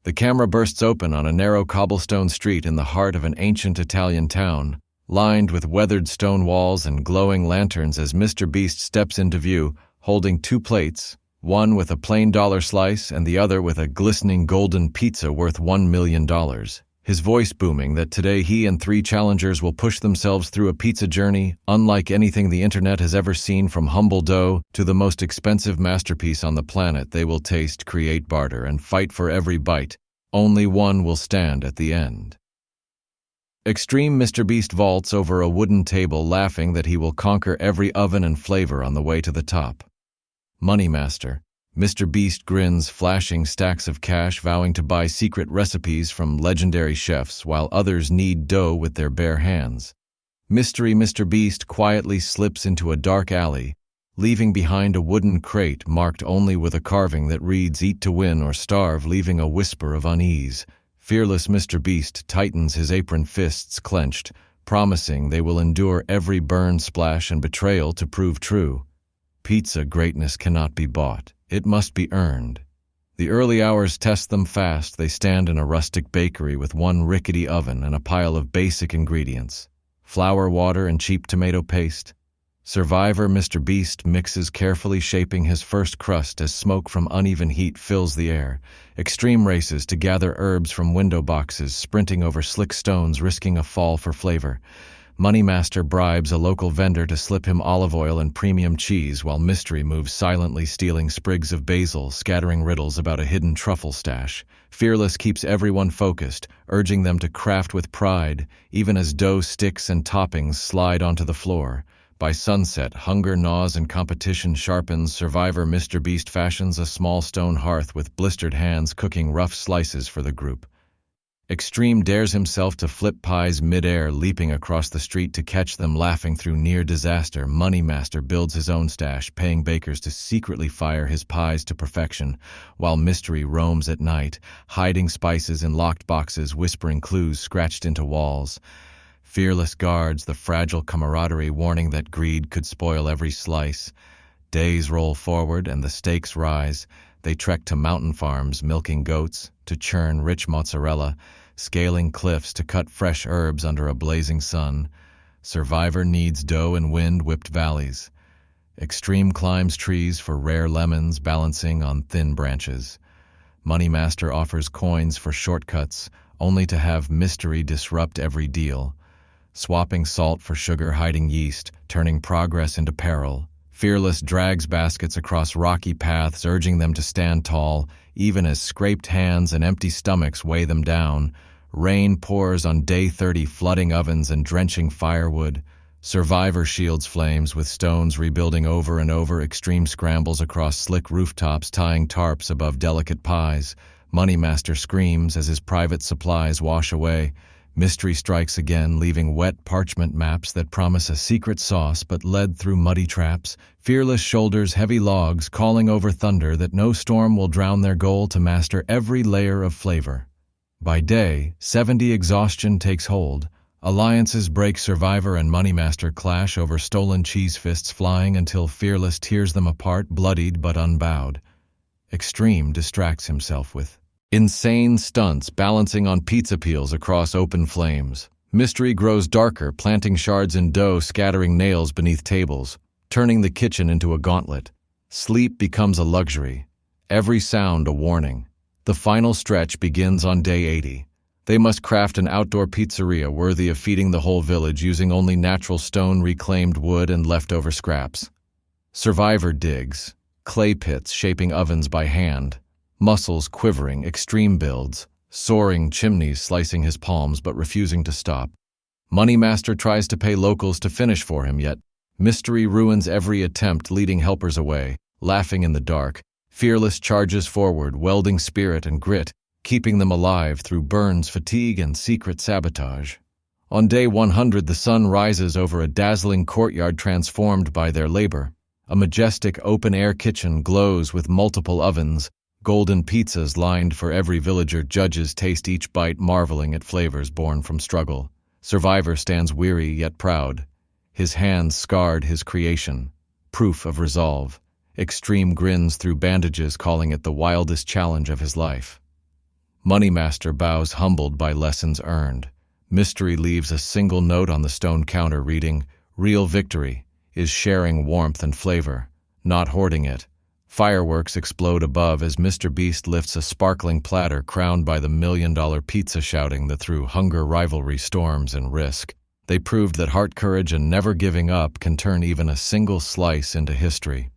The camera bursts open on a narrow cobblestone street in the heart of an ancient Italian town, lined with weathered stone walls and glowing lanterns as Mr. Beast steps into view, holding two plates, one with a plain dollar slice and the other with a glistening golden pizza worth $1 million. His voice booming that today he and 3 challengers will push themselves through a pizza journey unlike anything the internet has ever seen, from humble dough to the most expensive masterpiece on the planet. They will taste, create, barter, and fight for every bite. Only one will stand at the end. Extreme Mr. Beast vaults over a wooden table, laughing that he will conquer every oven and flavor on the way to the top. Money Master. Mr. Beast grins, flashing stacks of cash, vowing to buy secret recipes from legendary chefs while others knead dough with their bare hands. Mystery Mr. Beast quietly slips into a dark alley, leaving behind a wooden crate marked only with a carving that reads "Eat to win or starve," leaving a whisper of unease. Fearless Mr. Beast tightens his apron fists clenched, promising they will endure every burn, splash, and betrayal to prove true. Pizza greatness cannot be bought. It must be earned. The early hours test them fast. They stand in a rustic bakery with one rickety oven and a pile of basic ingredients: flour, water, and cheap tomato paste. Survivor Mr. Beast mixes carefully, shaping his first crust as smoke from uneven heat fills the air. Extreme races to gather herbs from window boxes, sprinting over slick stones, risking a fall for flavor. Money Master bribes a local vendor to slip him olive oil and premium cheese, while Mystery moves silently, stealing sprigs of basil, scattering riddles about a hidden truffle stash. Fearless keeps everyone focused, urging them to craft with pride, even as dough sticks and toppings slide onto the floor. By sunset, hunger gnaws and competition sharpens. Survivor Mr. Beast fashions a small stone hearth with blistered hands, cooking rough slices for the group. Extreme dares himself to flip pies mid-air, leaping across the street to catch them, laughing through near disaster. Money Master builds his own stash, paying bakers to secretly fire his pies to perfection, while Mystery roams at night, hiding spices in locked boxes, whispering clues scratched into walls. Fearless guards the fragile camaraderie, warning that greed could spoil every slice. Days roll forward and the stakes rise. They trek to mountain farms, milking goats to churn rich mozzarella, scaling cliffs to cut fresh herbs under a blazing sun. Survivor needs dough and wind-whipped valleys. Extreme climbs trees for rare lemons, balancing on thin branches. Money Master offers coins for shortcuts, only to have Mystery disrupt every deal. Swapping salt for sugar, hiding yeast, turning progress into peril. Fearless drags baskets across rocky paths, urging them to stand tall, even as scraped hands and empty stomachs weigh them down. Rain pours on day 30, flooding ovens and drenching firewood. Survivor shields flames with stones, rebuilding over and over. Extreme scrambles across slick rooftops, tying tarps above delicate pies. Money Master screams as his private supplies wash away. Mystery strikes again, leaving wet parchment maps that promise a secret sauce but led through muddy traps. Fearless shoulders heavy logs, calling over thunder that no storm will drown their goal to master every layer of flavor. By day, 70 exhaustion takes hold. Alliances break. Survivor and Money Master clash over stolen cheese, fists flying until Fearless tears them apart, bloodied but unbowed. Extreme distracts himself with insane stunts, balancing on pizza peels across open flames. Mystery grows darker, planting shards in dough, scattering nails beneath tables, turning the kitchen into a gauntlet. Sleep becomes a luxury, every sound a warning. The final stretch begins on day 80. They must craft an outdoor pizzeria worthy of feeding the whole village, using only natural stone, reclaimed wood, and leftover scraps. Survivor digs, clay pits shaping ovens by hand, muscles quivering. Extreme builds, soaring chimneys, slicing his palms but refusing to stop. Money Master tries to pay locals to finish for him, yet Mystery ruins every attempt, leading helpers away, laughing in the dark. Fearless charges forward, welding spirit and grit, keeping them alive through burns, fatigue, and secret sabotage. On day 100, the sun rises over a dazzling courtyard transformed by their labor. A majestic open-air kitchen glows with multiple ovens, golden pizzas lined for every villager. Judges taste each bite, marveling at flavors born from struggle. Survivor stands weary yet proud. His hands scarred his creation, proof of resolve. Extreme grins through bandages, calling it the wildest challenge of his life. Moneymaster bows humbled by lessons earned. Mystery leaves a single note on the stone counter reading, "Real victory is sharing warmth and flavor, not hoarding it." Fireworks explode above as Mr. Beast lifts a sparkling platter crowned by the $1 million pizza, shouting that through hunger, rivalry, storms, and risk, they proved that heart, courage, and never giving up can turn even a single slice into history.